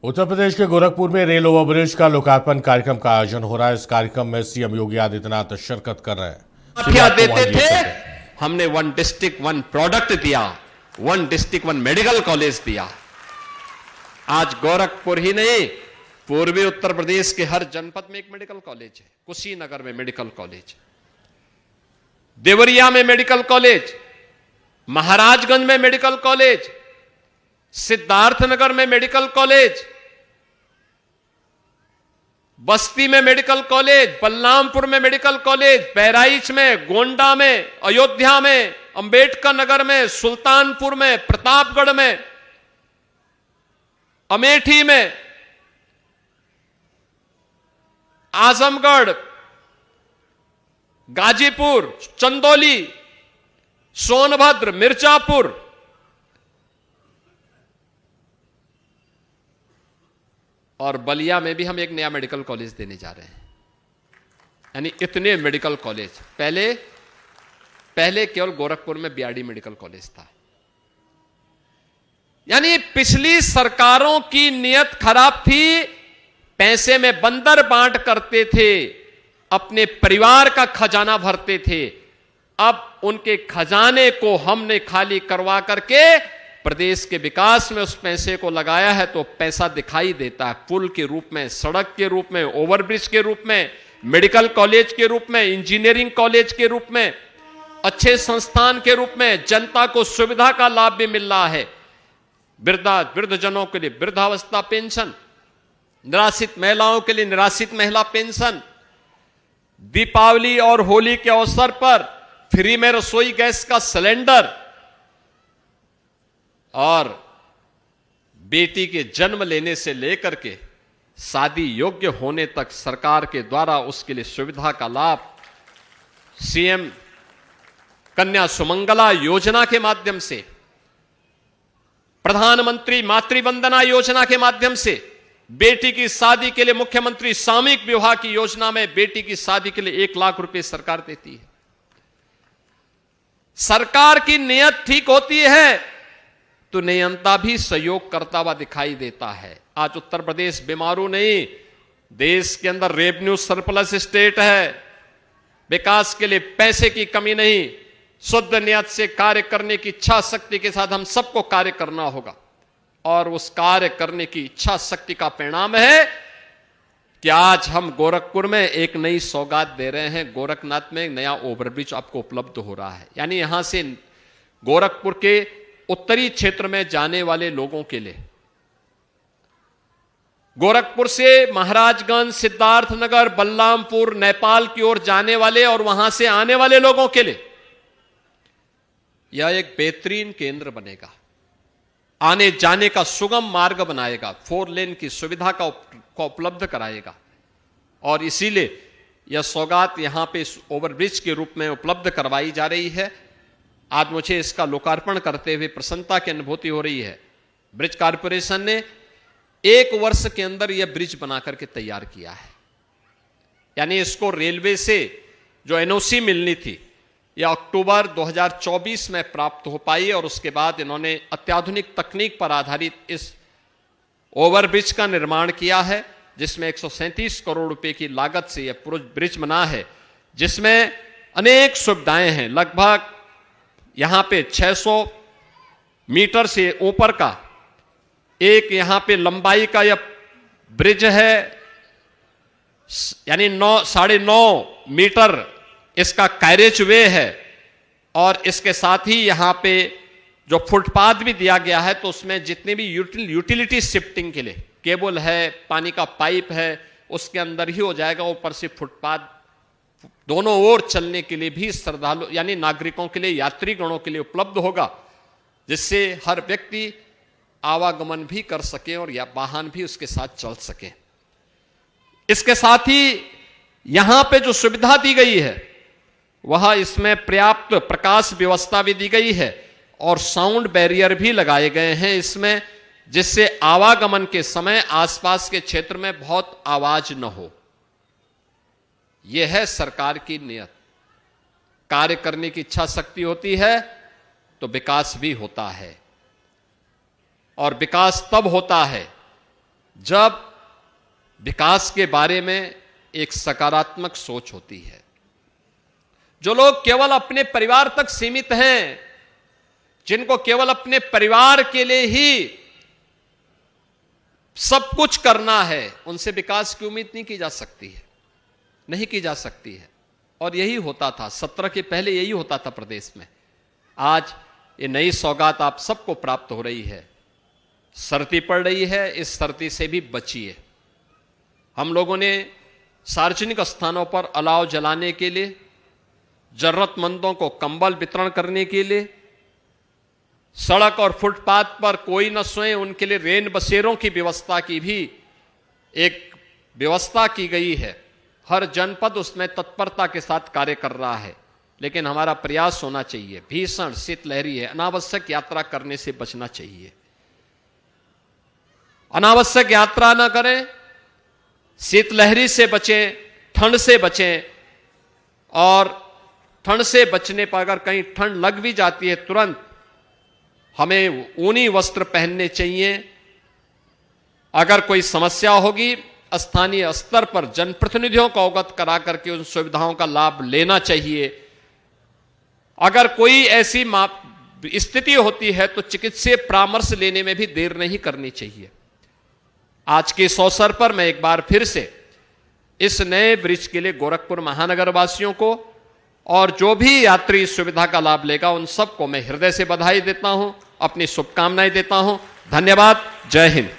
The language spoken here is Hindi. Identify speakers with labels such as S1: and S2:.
S1: उत्तर प्रदेश के गोरखपुर में रेल ओवरब्रिज का लोकार्पण कार्यक्रम का आयोजन हो रहा है। इस कार्यक्रम में सीएम योगी आदित्यनाथ शिरकत कर रहे हैं।
S2: क्या देते थे? हमने वन डिस्ट्रिक्ट वन प्रोडक्ट दिया, one district one medical college दिया। आज गोरखपुर ही नहीं, पूर्वी उत्तर प्रदेश के हर जनपद में एक मेडिकल कॉलेज है। कुशीनगर में मेडिकल कॉलेज, देवरिया में मेडिकल कॉलेज, महाराजगंज में मेडिकल कॉलेज, सिद्धार्थनगर में मेडिकल कॉलेज, बस्ती में मेडिकल कॉलेज, बलरामपुर में मेडिकल कॉलेज, बहराइच में, गोंडा में, अयोध्या में, अंबेडकर नगर में, सुल्तानपुर में, प्रतापगढ़ में, अमेठी में, आजमगढ़, गाजीपुर, चंदौली, सोनभद्र, मिर्जापुर, और बलिया में भी हम एक नया मेडिकल कॉलेज देने जा रहे हैं। यानी इतने मेडिकल कॉलेज। पहले केवल गोरखपुर में बीआरडी मेडिकल कॉलेज था। यानी पिछली सरकारों की नियत खराब थी, पैसे में बंदर बांट करते थे, अपने परिवार का खजाना भरते थे। अब उनके खजाने को हमने खाली करवा करके प्रदेश के विकास में उस पैसे को लगाया है, तो पैसा दिखाई देता है पुल के रूप में, सड़क के रूप में, ओवरब्रिज के रूप में, मेडिकल कॉलेज के रूप में, इंजीनियरिंग कॉलेज के रूप में, अच्छे संस्थान के रूप में। जनता को सुविधा का लाभ भी मिल रहा है। वृद्धजनों के लिए वृद्धावस्था पेंशन, निराश्रित महिलाओं के लिए निराश्रित महिला पेंशन, दीपावली और होली के अवसर पर फ्री में रसोई गैस का सिलेंडर, और बेटी के जन्म लेने से लेकर के शादी योग्य होने तक सरकार के द्वारा उसके लिए सुविधा का लाभ, सीएम कन्या सुमंगला योजना के माध्यम से, प्रधानमंत्री मातृवंदना योजना के माध्यम से, बेटी की शादी के लिए मुख्यमंत्री सामूहिक विवाह की योजना में बेटी की शादी के लिए 1 लाख रुपए सरकार देती है। सरकार की नियत ठीक होती है तो नियंता भी सहयोग करता हुआ दिखाई देता है। आज उत्तर प्रदेश बीमारू नहीं, देश के अंदर रेवेन्यू सरप्लस स्टेट है। विकास के लिए पैसे की कमी नहीं, शुद्ध नियत से कार्य करने की इच्छा शक्ति के साथ हम सबको कार्य करना होगा। और उस कार्य करने की इच्छा शक्ति का परिणाम है कि आज हम गोरखपुर में एक नई सौगात दे रहे हैं। गोरखनाथ में एक नया ओवरब्रिज आपको उपलब्ध हो रहा है। यानी यहां से गोरखपुर के उत्तरी क्षेत्र में जाने वाले लोगों के लिए, गोरखपुर से महाराजगंज, सिद्धार्थनगर, बलरामपुर, नेपाल की ओर जाने वाले और वहां से आने वाले लोगों के लिए यह एक बेहतरीन केंद्र बनेगा। आने जाने का सुगम मार्ग बनाएगा, 4 लेन की सुविधा का उपलब्ध कराएगा। और इसीलिए यह सौगात यहां पे ओवरब्रिज के रूप में उपलब्ध करवाई जा रही है। आज मुझे इसका लोकार्पण करते हुए प्रसन्नता की अनुभूति हो रही है। ब्रिज कॉर्पोरेशन ने 1 वर्ष के अंदर यह ब्रिज बनाकर के तैयार किया है। यानी इसको रेलवे से जो एनओसी मिलनी थी यह अक्टूबर 2024 में प्राप्त हो पाई, और उसके बाद इन्होंने अत्याधुनिक तकनीक पर आधारित इस ओवरब्रिज का निर्माण किया है, जिसमें 137 करोड़ रुपए की लागत से यह ब्रिज बना है, जिसमें अनेक सुविधाएं हैं। लगभग यहां पे 600 मीटर से ऊपर का एक यहां पे लंबाई का यह ब्रिज है, यानी 9.5 मीटर इसका कैरेज वे है। और इसके साथ ही यहां पे जो फुटपाथ भी दिया गया है, तो उसमें जितने भी यूटिलिटी शिफ्टिंग के लिए केबल है, पानी का पाइप है, उसके अंदर ही हो जाएगा। ऊपर से फुटपाथ दोनों ओर चलने के लिए भी श्रद्धालु यानी नागरिकों के लिए, यात्रीगणों के लिए उपलब्ध होगा, जिससे हर व्यक्ति आवागमन भी कर सके और या वाहन भी उसके साथ चल सके। इसके साथ ही यहां पे जो सुविधा दी गई है वह इसमें पर्याप्त प्रकाश व्यवस्था भी दी गई है और साउंड बैरियर भी लगाए गए हैं इसमें, जिससे आवागमन के समय आसपास के क्षेत्र में बहुत आवाज न हो। यह है सरकार की नियत। कार्य करने की इच्छा शक्ति होती है तो विकास भी होता है, और विकास तब होता है जब विकास के बारे में एक सकारात्मक सोच होती है। जो लोग केवल अपने परिवार तक सीमित हैं, जिनको केवल अपने परिवार के लिए ही सब कुछ करना है, उनसे विकास की उम्मीद नहीं की जा सकती है, नहीं की जा सकती है। और यही होता था 17 के पहले, यही होता था प्रदेश में। आज ये नई सौगात आप सबको प्राप्त हो रही है। सर्दी पड़ रही है, इस सर्दी से भी बचिए। हम लोगों ने सार्वजनिक स्थानों पर अलाव जलाने के लिए, जरूरतमंदों को कंबल वितरण करने के लिए, सड़क और फुटपाथ पर कोई न सोए उनके लिए रेन बसेरों की व्यवस्था की भी एक व्यवस्था की गई है। हर जनपद उसमें तत्परता के साथ कार्य कर रहा है। लेकिन हमारा प्रयास होना चाहिए, भीषण शीतलहरी है, अनावश्यक यात्रा करने से बचना चाहिए। अनावश्यक यात्रा ना करें, शीतलहरी से बचें, ठंड से बचें। और ठंड से बचने पर अगर कहीं ठंड लग भी जाती है, तुरंत हमें ऊनी वस्त्र पहनने चाहिए। अगर कोई समस्या होगी, स्थानीय स्तर पर जनप्रतिनिधियों को अवगत करा करके उन सुविधाओं का लाभ लेना चाहिए। अगर कोई ऐसी स्थिति होती है तो चिकित्सीय परामर्श लेने में भी देर नहीं करनी चाहिए। आज के इस अवसर पर मैं एक बार फिर से इस नए ब्रिज के लिए गोरखपुर महानगर वासियों को और जो भी यात्री इस सुविधा का लाभ लेगा, उन सबको मैं हृदय से बधाई देता हूं, अपनी शुभकामनाएं देता हूं। धन्यवाद। जय हिंद।